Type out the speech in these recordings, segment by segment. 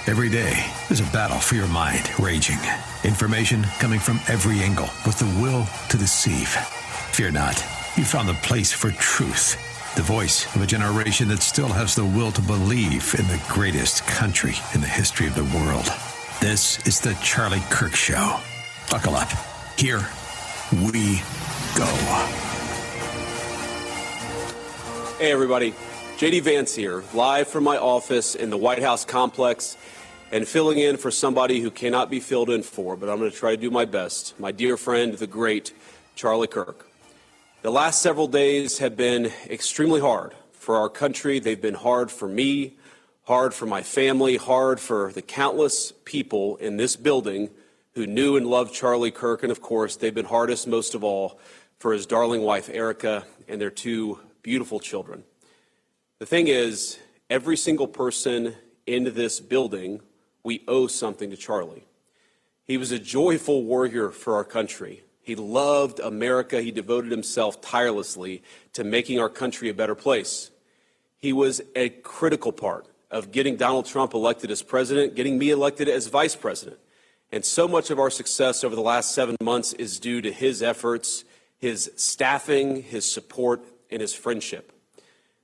Every day, there's a battle for your mind raging. Information coming from every angle with the will to deceive. Fear not. You found the place for truth. The voice of a generation that still has the will to believe in the greatest country in the history of the world. This is the Charlie Kirk Show. Buckle up. Here we go. Hey, everybody. J.D. Vance here, live from my office in the White House complex and filling in for somebody who cannot be filled in for, but I'm going to try to do my best, my dear friend, the great Charlie Kirk. The last several days have been extremely hard for our country. They've been hard for me, hard for my family, hard for the countless people in this building who knew and loved Charlie Kirk, and of course, they've been hardest most of all for his darling wife, Erica, and their two beautiful children. The thing is, every single person in this building, we owe something to Charlie. He was a joyful warrior for our country. He loved America. He devoted himself tirelessly to making our country a better place. He was a critical part of getting Donald Trump elected as president, getting me elected as vice president. And so much of our success over the last 7 months is due to his efforts, his staffing, his support, and his friendship.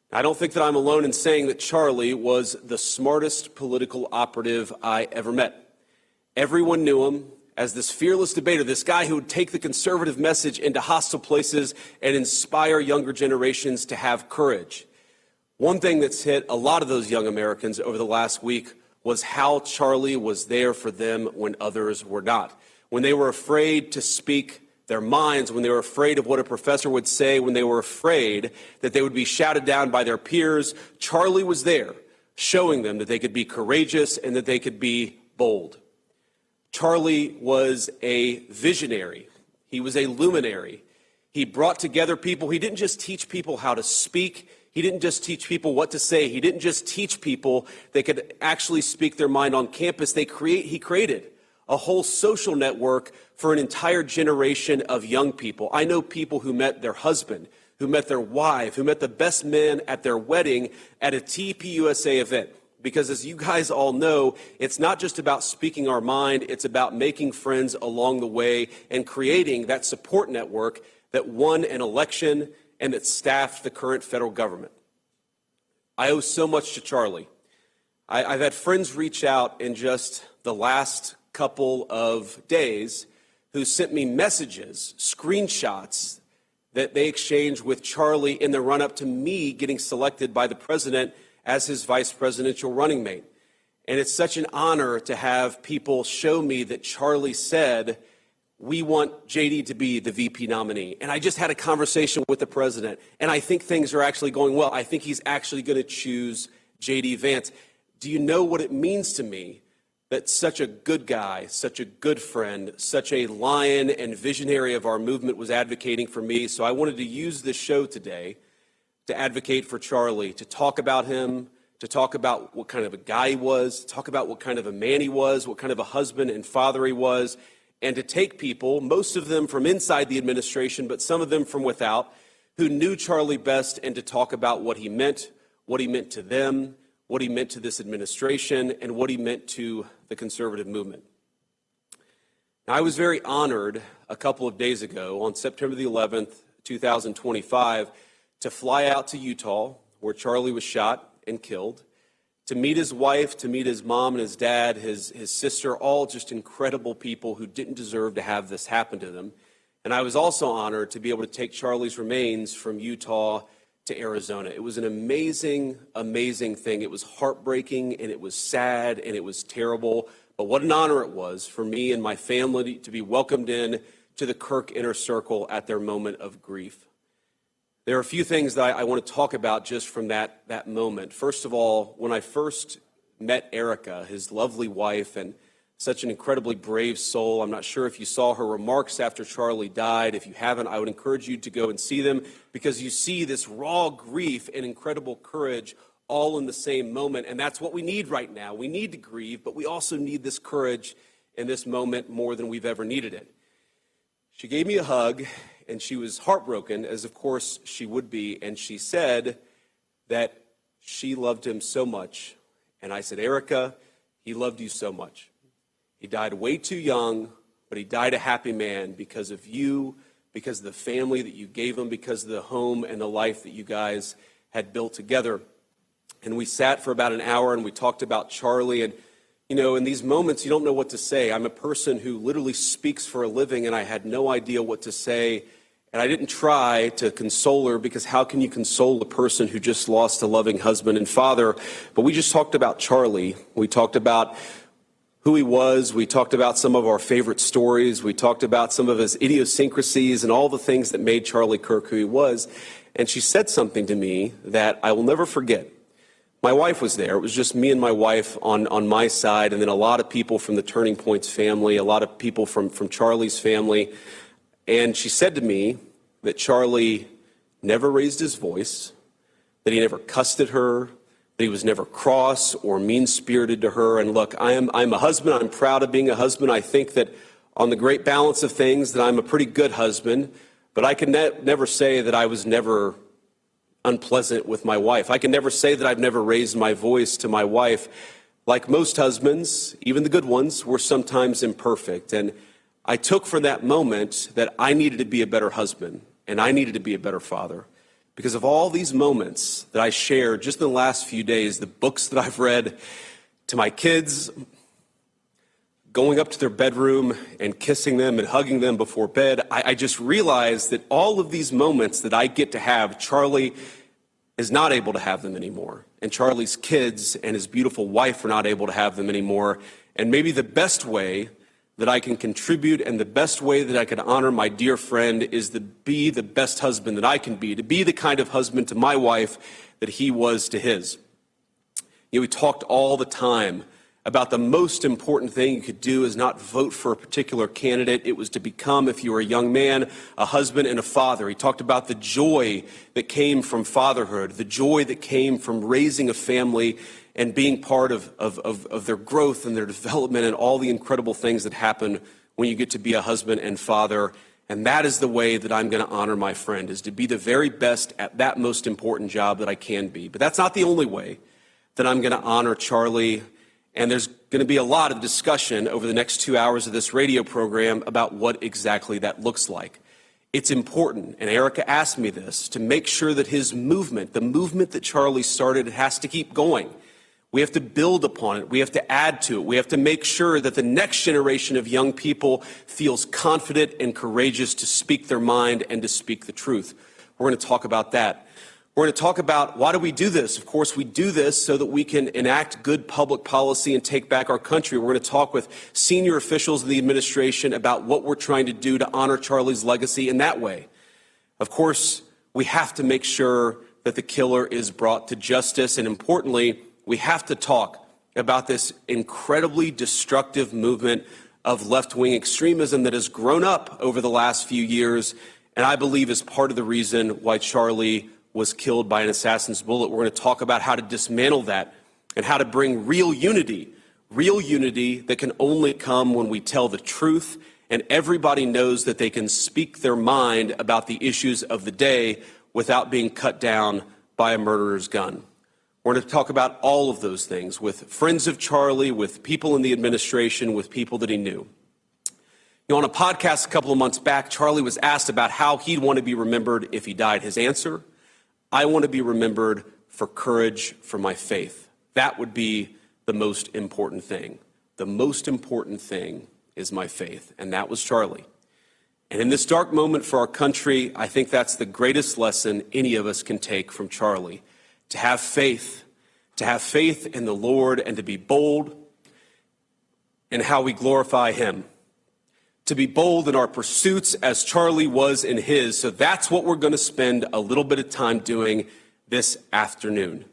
I don't think that I'm alone in saying that Charlie was the smartest political operative I ever met. Everyone knew him as this fearless debater, this guy who would take the conservative message into hostile places and inspire younger generations to have courage. One thing that's hit a lot of those young Americans over the last week was how Charlie was there for them when others were not. When they were afraid to speak their minds, when they were afraid of what a professor would say, when they were afraid that they would be shouted down by their peers, Charlie was there, showing them that they could be courageous and that they could be bold. Charlie was a visionary. He was a luminary. He brought together people. He didn't just teach people how to speak. He didn't just teach people what to say. He didn't just teach people they could actually speak their mind on campus. He created a whole social network for an entire generation of young people. I know people who met their husband, who met their wife, who met the best man at their wedding at a TPUSA event. Because as you guys all know, it's not just about speaking our mind, it's about making friends along the way and creating that support network that won an election and that staffed the current federal government. I owe so much to Charlie. I've had friends reach out in just the last couple of days who sent me messages, screenshots that they exchanged with Charlie in the run-up to me getting selected by the president as his vice presidential running mate. And it's such an honor to have people show me that Charlie said, we want J.D. to be the VP nominee. And I just had a conversation with the president, and I think things are actually going well. I think he's actually going to choose J.D. Vance. Do you know what it means to me that such a good guy, such a good friend, such a lion and visionary of our movement was advocating for me? So I wanted to use this show today to advocate for Charlie, to talk about him, to talk about what kind of a guy he was, to talk about what kind of a man he was, what kind of a husband and father he was, and to take people, most of them from inside the administration, but some of them from without, who knew Charlie best, and to talk about what he meant to them, what he meant to this administration, and what he meant to the conservative movement. Now, I was very honored a couple of days ago on September the 11th, 2025, to fly out to Utah, where Charlie was shot and killed, to meet his wife, to meet his mom and his dad, his sister, all just incredible people who didn't deserve to have this happen to them. And I was also honored to be able to take Charlie's remains from Utah to Arizona. It was an amazing, amazing thing. It was heartbreaking, and it was sad, and it was terrible. But what an honor it was for me and my family to be welcomed in to the Kirk Inner Circle at their moment of grief. There are a few things that I want to talk about just from that moment. First of all, when I first met Erica, his lovely wife, and such an incredibly brave soul. I'm not sure if you saw her remarks after Charlie died. If you haven't, I would encourage you to go and see them, because you see this raw grief and incredible courage all in the same moment. And that's what we need right now. We need to grieve, but we also need this courage in this moment more than we've ever needed it. She gave me a hug, and she was heartbroken, as of course she would be, and she said that she loved him so much. And I said, Erica, he loved you so much. He died way too young, but he died a happy man because of you, because of the family that you gave him, because of the home and the life that you guys had built together. And we sat for about an hour and we talked about Charlie. And, in these moments, you don't know what to say. I'm a person who literally speaks for a living, and I had no idea what to say. And I didn't try to console her, because how can you console a person who just lost a loving husband and father? But we just talked about Charlie. We talked about who he was. We talked about some of our favorite stories. We talked about some of his idiosyncrasies and all the things that made Charlie Kirk who he was. And she said something to me that I will never forget. My wife was there. It was just me and my wife on my side, and then a lot of people from the Turning Point's family, a lot of people from Charlie's family. And she said to me that Charlie never raised his voice, that he never cussed at her, that he was never cross or mean-spirited to her. And look, I'm a husband. I'm proud of being a husband. I think that on the great balance of things that I'm a pretty good husband, but I can never say that I was never unpleasant with my wife. I can never say that I've never raised my voice to my wife. Like most husbands, even the good ones, we're sometimes imperfect. And I took from that moment that I needed to be a better husband and I needed to be a better father. Because of all these moments that I shared just in the last few days, the books that I've read to my kids, going up to their bedroom and kissing them and hugging them before bed, I just realized that all of these moments that I get to have, Charlie is not able to have them anymore. And Charlie's kids and his beautiful wife are not able to have them anymore. And maybe the best way that I can contribute and the best way that I can honor my dear friend is to be the best husband that I can be, to be the kind of husband to my wife that he was to his. We talked all the time about the most important thing you could do is not vote for a particular candidate. It was to become, if you were a young man, a husband and a father. He talked about the joy that came from fatherhood, the joy that came from raising a family and being part of their growth and their development and all the incredible things that happen when you get to be a husband and father. And that is the way that I'm going to honor my friend, is to be the very best at that most important job that I can be. But that's not the only way that I'm going to honor Charlie. And there's going to be a lot of discussion over the next 2 hours of this radio program about what exactly that looks like. It's important, and Erica asked me this, to make sure that his movement, the movement that Charlie started, has to keep going. We have to build upon it. We have to add to it. We have to make sure that the next generation of young people feels confident and courageous to speak their mind and to speak the truth. We're going to talk about that. We're going to talk about why do we do this? Of course, we do this so that we can enact good public policy and take back our country. We're going to talk with senior officials of the administration about what we're trying to do to honor Charlie's legacy in that way. Of course, we have to make sure that the killer is brought to justice. And importantly, we have to talk about this incredibly destructive movement of left-wing extremism that has grown up over the last few years, and I believe is part of the reason why Charlie was killed by an assassin's bullet. We're going to talk about how to dismantle that and how to bring real unity that can only come when we tell the truth and everybody knows that they can speak their mind about the issues of the day without being cut down by a murderer's gun. We're going to talk about all of those things with friends of Charlie, with people in the administration, with people that he knew. On a podcast a couple of months back, Charlie was asked about how he'd want to be remembered if he died. His answer: I want to be remembered for courage for my faith. That would be the most important thing. The most important thing is my faith, and that was Charlie. And in this dark moment for our country, I think that's the greatest lesson any of us can take from Charlie. To have faith in the Lord and to be bold in how we glorify him. To be bold in our pursuits as Charlie was in his. So that's what we're going to spend a little bit of time doing this afternoon.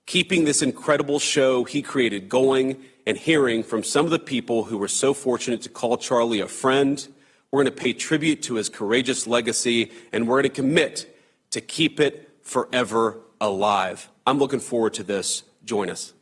Keeping this incredible show he created going and hearing from some of the people who were so fortunate to call Charlie a friend. We're going to pay tribute to his courageous legacy, and we're going to commit to keep it forever alive. I'm looking forward to this. Join us.